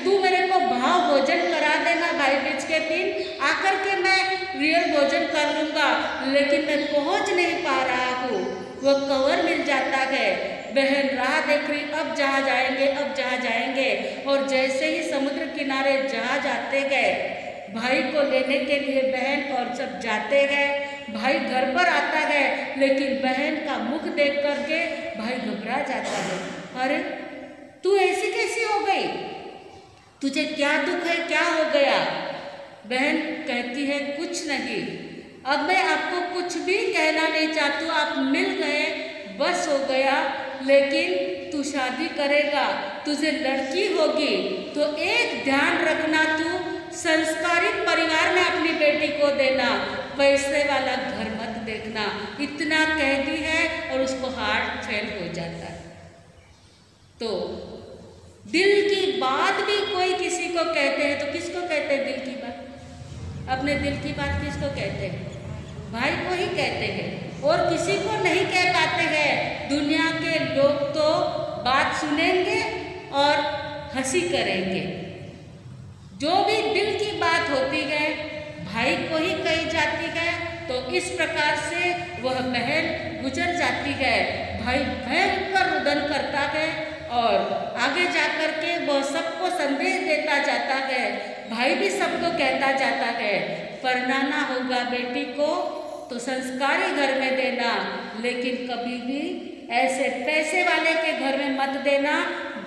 [SPEAKER 1] तू मेरे को भाव भोजन करा देना भाई बीच के दिन, आकर के मैं रियल भोजन कर लूँगा, लेकिन मैं पहुँच नहीं पा रहा हूँ। वह कवर मिल जाता है। बहन राह देख रही, अब जहाँ जाएंगे, अब जहाँ जाएंगे। और जैसे ही समुद्र किनारे जहाज आते गए, भाई को लेने के लिए बहन और सब जाते हैं। भाई घर पर आता है, लेकिन बहन का मुख देख करके भाई घबरा जाता है। अरे तू ऐसी कैसी हो गई? तुझे क्या दुख है, क्या हो गया? बहन कहती है कुछ नहीं, अब मैं आपको कुछ भी कहना नहीं चाहती, आप मिल गए बस हो गया, लेकिन तू शादी करेगा, तुझे लड़की होगी तो एक ध्यान रखना, तू संस्कारित परिवार में अपनी बेटी को देना, पैसे वाला घर मत देखना। इतना कह दी है और उसको हार्ट फेल हो जाता है। तो दिल की बात भी कोई किसी को कहते हैं तो किसको कहते हैं दिल की बात? अपने दिल की बात किसको कहते हैं? भाई को ही कहते हैं और किसी को नहीं कह पाते हैं। दुनिया के लोग तो बात सुनेंगे और हंसी करेंगे। जो भी दिल की बात होती है भाई को ही कही जाती है। तो इस प्रकार से वह बहन गुजर जाती है। भाई भयंकर रुदन करता है और आगे जाकर के वह सबको संदेश देता जाता है। भाई भी सबको कहता जाता है पढ़ाना होगा बेटी को तो संस्कारी घर में देना, लेकिन कभी भी ऐसे पैसे वाले के घर में मत देना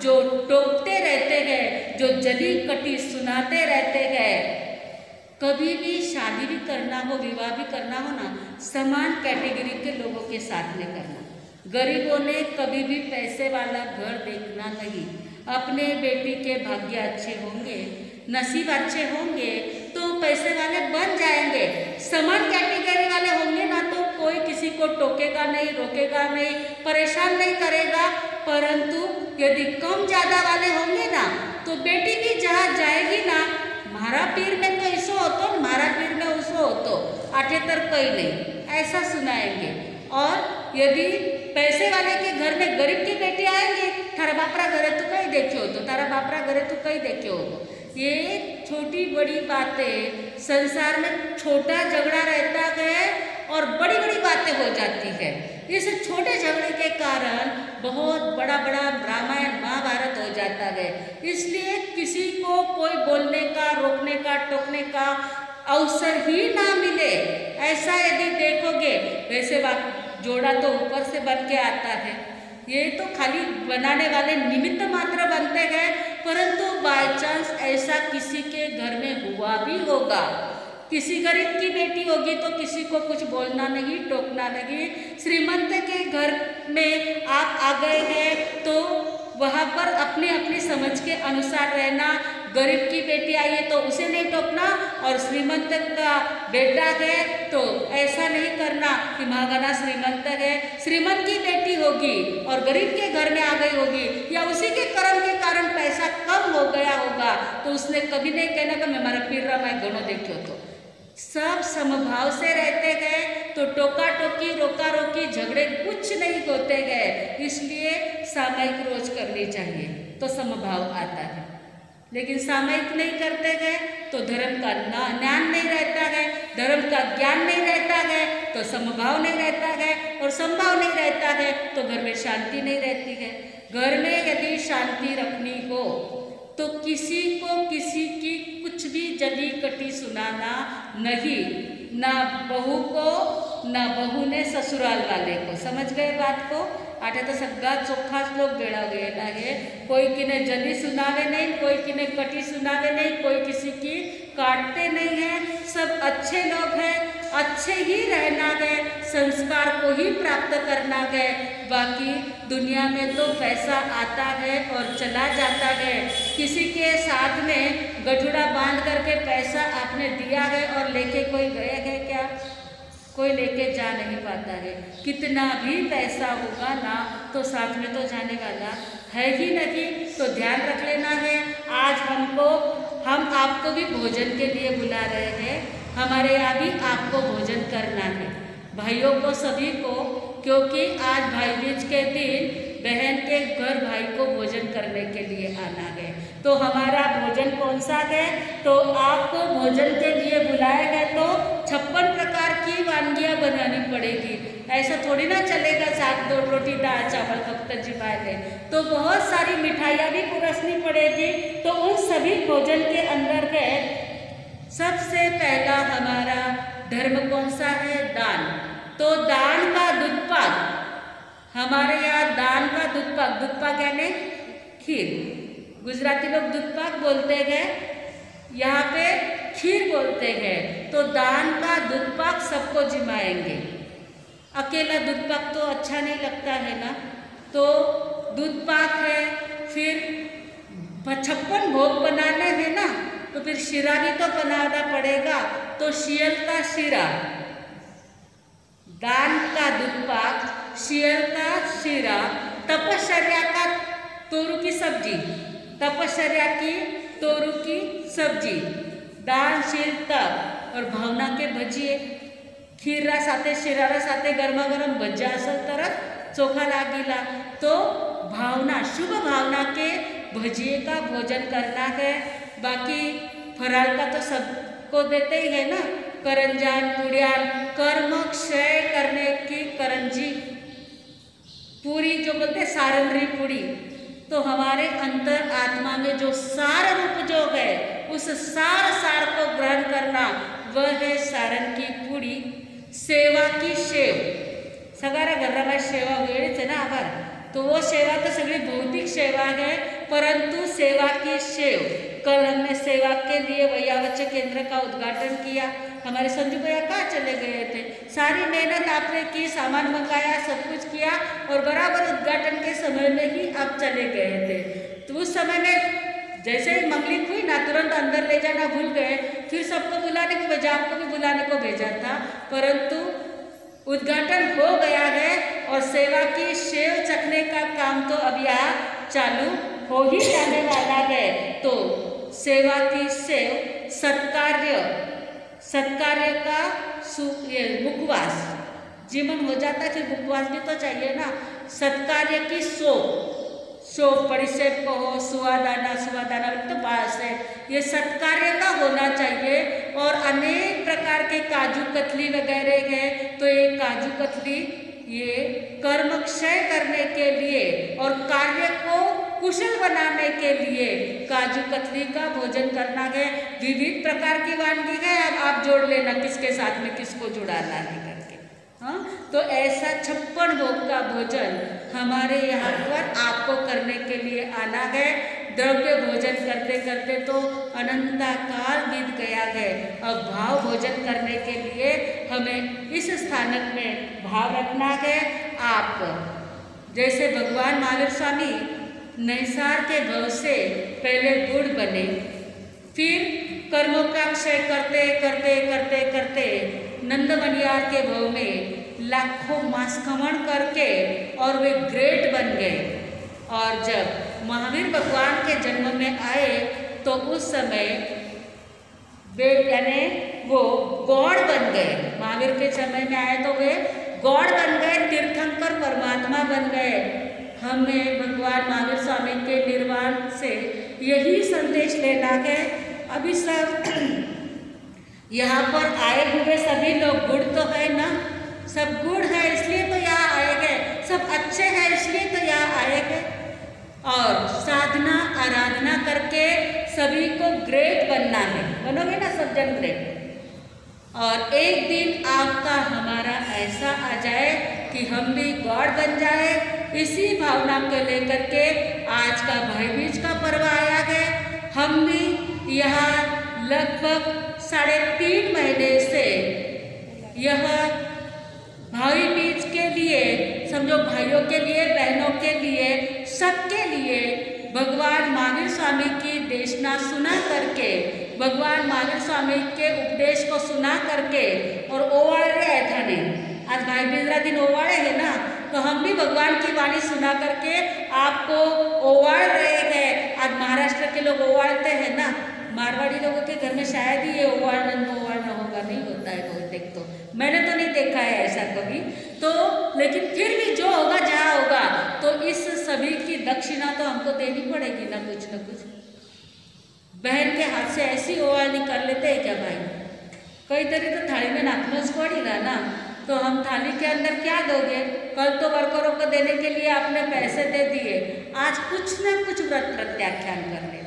[SPEAKER 1] जो टोकते रहते हैं, जो जली कटी सुनाते रहते हैं। कभी भी शादी भी करना हो, विवाह भी करना हो ना, समान कैटेगरी के लोगों के साथ में करना। गरीबों ने कभी भी पैसे वाला घर देखना नहीं। अपने बेटी के भाग्य अच्छे होंगे, नसीब अच्छे होंगे तो पैसे वाले बन जाएंगे। समान कैटेगरी वाले होंगे ना तो कोई किसी को टोकेगा नहीं, रोकेगा नहीं, परेशान नहीं करेगा। परंतु यदि कम ज़्यादा वाले होंगे ना तो बेटी भी जहाँ जाएगी ना, मारा पीर में तो ऐसो होतो, मारा पीर में उसो होतो, आठेतर कहीं नहीं, ऐसा सुनाएंगे। और यदि पैसे वाले के घर में गरीब की बेटी आएंगे, थारा बापरा घरे तू कहीं देखे हो तो, तारा बापरा घरे तू कहीं देखे हो तो। ये छोटी बड़ी बातें संसार में छोटा झगड़ा रहता है और बड़ी बड़ी बातें हो जाती है। इस छोटे झगड़े के कारण बहुत बड़ा बड़ा रामायण महाभारत हो जाता है। इसलिए किसी को कोई बोलने का, रोकने का, टोकने का अवसर ही ना मिले। ऐसा यदि देखोगे, वैसे बात जोड़ा तो ऊपर से बन के आता है। ये तो खाली बनाने वाले निमित्त मात्र बनते हैं, परंतु बाय चांस ऐसा किसी के घर में हुआ भी होगा। किसी गरीब की बेटी होगी तो किसी को कुछ बोलना नहीं, टोकना नहीं। श्रीमंत के घर में आप आ गए हैं तो वहाँ पर अपनी अपनी समझ के अनुसार रहना। गरीब की बेटी आई है तो उसे नहीं टोकना, और श्रीमंत का बेटा है तो ऐसा नहीं करना कि महागना श्रीमंत है। श्रीमंत की बेटी होगी और गरीब के घर में आ गई होगी, या उसी के कर्म के कारण पैसा कम हो गया होगा, तो उसने कभी नहीं कहना कि मैं हमारा पीर रहा मैं गणों देखो। तो सब समभाव से रहते हैं तो टोका टोकी, रोका रोकी, झगड़े कुछ नहीं होते हैं। इसलिए सामयिक रोज करनी चाहिए तो समभाव आता है। लेकिन सामयिक नहीं करते गए तो धर्म का ज्ञान नहीं रहता है, धर्म का ज्ञान नहीं रहता है तो समभाव नहीं रहता है, और समभाव नहीं रहता है तो घर में शांति नहीं रहती है। घर में यदि शांति रखनी हो तो किसी को किसी की कुछ भी जली कटी सुनाना नहीं, ना बहू को ना बहू ने ससुराल वाले को। समझ गए बात को? आठे तो सगळा चोखाच लोग बेड़ा गेला है। कोई किने जली सुनावे नहीं, कोई किने कटी सुनावे नहीं, कोई किसी की काटते नहीं है। सब अच्छे लोग हैं, अच्छे ही रहना है, संस्कार को ही प्राप्त करना है। बाकी दुनिया में तो पैसा आता है और चला जाता है। किसी के साथ में गठुड़ा बांध करके पैसा आपने दिया है और लेके कोई गए है क्या? कोई लेके जा नहीं पाता है। कितना भी पैसा होगा ना तो साथ में तो जाने वाला है ही नहीं। तो ध्यान रख लेना है। आज हम आपको भी भोजन के लिए बुला रहे हैं। हमारे यहाँ भी आपको भोजन करना है, भाइयों को सभी को, क्योंकि आज भाई बीज के दिन बहन के घर भाई को भोजन करने के लिए आना है। तो हमारा भोजन कौन सा है? तो आपको भोजन के लिए बुलाया गया तो 56 प्रकार की वानगियाँ बनानी पड़ेगी। ऐसा थोड़ी ना चलेगा साग दो रोटी दाल चावल फक्त जिमाए ले, तो बहुत सारी मिठाइयाँ भी परोसनी पड़ेगी। तो उन सभी भोजन के अंदर है सबसे पहला हमारा धर्म कौन सा है? दान। तो दान का दुधपाक, हमारे यहाँ दान का दुधपाक यानी खीर। गुजराती लोग दुधपाक बोलते हैं, यहाँ पे खीर बोलते हैं। तो दान का दुधपाक सबको जिमाएंगे। अकेला दुधपाक तो अच्छा नहीं लगता है ना, तो दुधपाक है। फिर 56 भोग बनाने हैं ना, तो फिर शिरा भी तो बनाना पड़ेगा। तो शियल का शिरा, दान का दुधपाक, शियल का शिरा, तपश्चर्या का तोरू की सब्जी, तपश्चर्या की तोरू की सब्जी, दानशील तप और भावना के भजिए, खीरा साथे शिरारा साथे गरमा गरम भज्या असल तरह चोखा लागिला। तो भावना, शुभ भावना के भजिए का भोजन करना है। बाकी फराल का तो सबको देते ही है ना, करंजान पुड़ियान, कर्म क्षय करने की करंजी, पूरी जो बोलते हैं सारंगी पूरी। तो हमारे अंतर आत्मा में जो सार रूप जो है, उस सार को ग्रहण करना, वह है सारंग की पूरी। सेवा की शेव, सगळ्या घराला सेवा वेळीच है ना आभार। तो वो सेवा तो सगळी भौतिक सेवा है, परंतु सेवा की शेव, कल हमने सेवा के लिए वैयावच्च केंद्र का उद्घाटन किया। हमारे संजू भैया कहाँ चले गए थे? सारी मेहनत आपने की, सामान मंगाया, सब कुछ किया और बराबर उद्घाटन के समय में ही आप चले गए थे। तो उस समय में जैसे ही मंगलिक हुई ना, तुरंत अंदर ले जाना भूल गए। फिर सबको बुलाने को भेजा, आपको भी बुलाने को भेजा था, परंतु उद्घाटन हो गया है और सेवा की शेव चखने का काम तो अब यहाँ चालू हो ही जाने वाला है। तो सेवा की शेव, सत्कार्य, सत्कार्य का मुखवास, जीवन हो जाता है फिर मुखवास भी तो चाहिए ना। सत्कार्य की शो परिचय को हो, सुवादाना, सुवादाना तो बास है, ये सत्कार्य का होना चाहिए। और अनेक प्रकार के काजू कतली वगैरह है, तो ये काजू कतली ये कर्म क्षय करने के लिए और कार्य को कुशल बनाने के लिए काजू कतली का भोजन करना है। विविध प्रकार की वानगी है, अब आप जोड़ लेना किसके साथ में किसको जुड़ाना है करके। हाँ, तो ऐसा 56 भोग का भोजन हमारे यहाँ पर आपको करने के लिए आना है। द्रव्य भोजन करते करते तो अनंताकाल बीत गया है। अब भाव भोजन करने के लिए हमें इस स्थानक में भाव रखना है। आप जैसे भगवान महावीर स्वामी नैसार के भव से पहले गुड़ बने, फिर कर्मों का क्षय करते करते करते करते नंदमनियार के भव में लाखों मास खमन करके और वे ग्रेट बन गए। और जब महावीर भगवान के जन्म में आए तो उस समय वे यानी वो गॉड बन गए। महावीर के समय में आए तो वे गॉड बन गए, तीर्थंकर परमात्मा बन गए। हमें भगवान महावीर स्वामी के निर्वाण से यही संदेश लेना है। अभी सब यहाँ पर आए हुए सभी लोग गुड़ तो है ना, सब गुड़ है इसलिए तो यहाँ आए गए, सब अच्छे हैं इसलिए तो यहाँ आए गए। और साधना आराधना करके सभी को ग्रेट बनना है, बनोगे ना सब जन ग्रेट। और एक दिन आपका हमारा ऐसा आ जाए कि हम भी गॉड बन जाए। इसी भावना को लेकर के आज का भाई बीज का पर्व आया है। हम भी यहाँ लगभग 3.5 महीने से यह भाई बीज के लिए, समझो भाइयों के लिए, बहनों के लिए, सबके लिए भगवान महावीर स्वामी की देशना सुना करके, भगवान महावीर स्वामी के उपदेश को सुना करके और ओवाड़े आए थे। आज भाई बीजरा दिन ओवाड़े है ना, तो हम भी भगवान की वाणी सुना करके आपको ओवाड़ रहे हैं। आज महाराष्ट्र के लोग ओवाड़ते हैं ना, मारवाड़ी लोगों के घर में शायद ही ये ओवाड़ना होगा, नहीं होता है बहुतेक, तो मैंने तो नहीं देखा है ऐसा कभी। तो लेकिन फिर भी जो होगा जहाँ होगा, तो इस सभी की दक्षिणा तो हमको देनी पड़ेगी ना कुछ न कुछ। बहन के हाथ से ऐसी ओवाळणी कर लेते हैं क्या भाई? कई तरी तो थाली में नाखनोज पड़ेगा ना, तो हम थाली के अंदर क्या दोगे? कल तो वर्करों को देने के लिए आपने पैसे दे दिए, आज कुछ न कुछ व्रत प्रत्याख्यान कर लेना।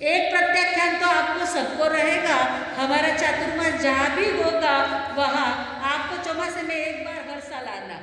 [SPEAKER 1] एक प्रत्याख्यान तो आपको सबको रहेगा। हमारा चातुर्मास जहाँ भी होगा वहाँ आपको चौमासे में एक बार हर साल आना।